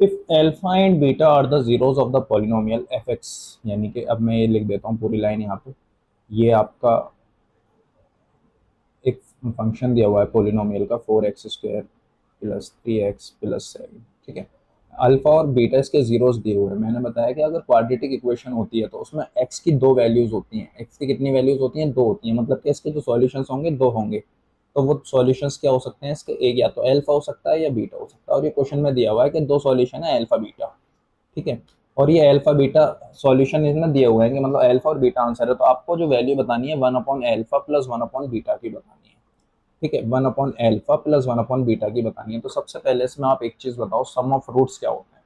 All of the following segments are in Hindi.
If alpha and beta are the zeros of the polynomial F X, यानी कि अब मैं ये लिख देता हूँ पूरी लाइन यहाँ पे। ये आपका एक फंक्शन दिया हुआ है पॉलिनोमियल का 4x² प्लस 3x प्लस 7, ठीक है। अल्फा और बीटा इसके जीरोस दिए हुए हैं। मैंने बताया कि अगर क्वाड्रेटिक इक्वेशन होती है तो उसमें x की दो वैल्यूज होती हैं। x की कितनी वैल्यूज होती हैं? दो होती हैं, मतलब कि इसके जो सॉल्यूशंस होंगे दो होंगे। तो वो सॉल्यूशंस क्या हो सकते हैं इसके? एक या तो अल्फा हो सकता है या बीटा हो सकता है, और ये क्वेश्चन में दिया हुआ है कि दो सॉल्यूशन है अल्फा बीटा, ठीक है। और ये अल्फा बीटा सॉल्यूशन इसमें दिए हुए हैं कि मतलब अल्फा और बीटा आंसर है, तो आपको जो वैल्यू बतानी है 1/अल्फा प्लस 1/बीटा की बतानी है, ठीक है। 1/अल्फा प्लस 1/बीटा की बतानी है। तो सबसे पहले इसमें आप एक चीज बताओ, सम ऑफ रूट्स क्या होते हैं?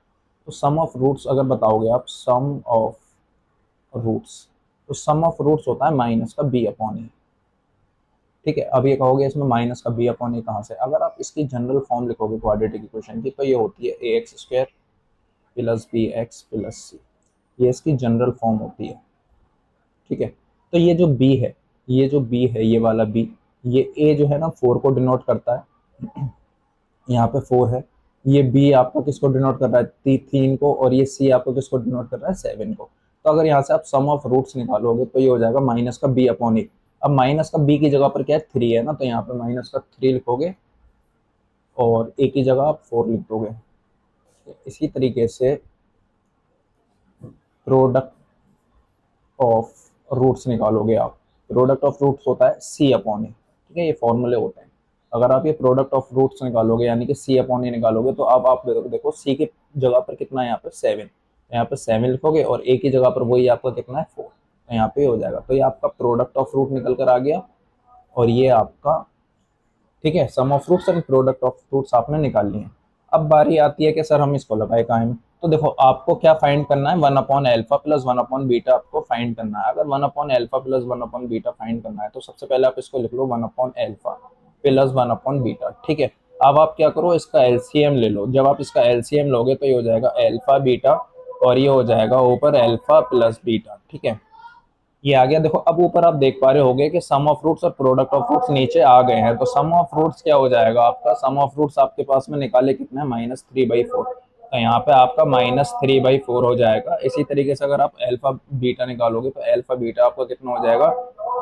तो सम ऑफ रूट्स अगर बताओगे आप, सम ऑफ रूट्स, तो सम ऑफ रूट्स होता है माइनस का बी अपॉन ए, ठीक है। अब ये कहोगे इसमें माइनस का बी अपॉन ए कहाँ से? अगर आप इसकी जनरल फॉर्म लिखोगे क्वाड्रेटिक इक्वेशन की, तो ये होती है ax² प्लस bx प्लस सी, ये इसकी जनरल फॉर्म होती है, ठीक है। तो ये जो b है, ये जो b है, ये वाला b, ये a जो है ना 4 को डिनोट करता है, यहाँ पे 4 है। ये b आपको किसको डिनोट कर रहा है? 3 को। और ये c आपको किसको डिनोट कर रहा है? 7 को। तो अगर यहाँ से आप सम ऑफ रूट्स निकालोगे तो ये हो जाएगा माइनस का b अपॉन ए। अब माइनस का b की जगह पर क्या है? 3 है ना, तो यहाँ पे माइनस का 3 लिखोगे और a की जगह आप 4 लिख दोगे। इसी तरीके से प्रोडक्ट ऑफ रूट्स निकालोगे आप। प्रोडक्ट ऑफ रूट्स होता है सी अपॉन ए, ठीक है। ये फॉर्मूले होते हैं। अगर आप ये प्रोडक्ट ऑफ रूट्स निकालोगे यानी कि सी अपॉन ए निकालोगे, तो अब आप देखो सी की जगह पर कितना है यहाँ पे? 7। यहाँ पे 7 लिखोगे और ए की जगह पर वही आपका कितना है? 4। तो यहाँ पे हो जाएगा। तो ये आपका प्रोडक्ट ऑफ रूट निकल कर आ गया, और ये आपका, ठीक है, sum of fruits and product of fruits आपने निकाल लिए। अब बारी आती है कि सर हम इसको लगाए कहाँ में? तो देखो आपको क्या फाइंड करना है? 1/अल्फा प्लस 1/बीटा आपको फाइंड करना है। अगर 1/अल्फा प्लस 1/बीटा फाइंड करना है तो सबसे पहले आप इसको लिख लो 1/अल्फा प्लस 1/बीटा, ठीक है। अब आप क्या करो, इसका एलसीएम ले लो। जब आप इसका एलसीएम लोगे तो ये हो जाएगा अल्फा बीटा, और ये हो जाएगा ऊपर अल्फा प्लस बीटा, ठीक है। ये आ गया। देखो अब ऊपर आप देख पा रहे होगे कि सम ऑफ रूट्स और प्रोडक्ट ऑफ रूट्स नीचे आ गए हैं। तो सम ऑफ रूट्स क्या हो जाएगा आपका? सम ऑफ रूट्स आपके पास में निकाले कितने? -3/4। तो यहाँ पे आपका -3/4 हो जाएगा। इसी तरीके से अगर आप अल्फा बीटा निकालोगे तो अल्फा बीटा आपका कितना हो जाएगा?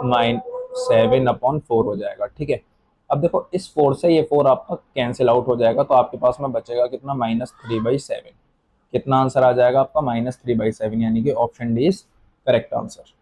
-7/4 हो जाएगा, ठीक है। अब देखो इस 4 से ये 4 आपका कैंसिल आउट हो जाएगा, तो आपके पास में बचेगा कितना? -3/7। कितना आंसर आ जाएगा आपका? -3/7, यानी कि option D is correct answer.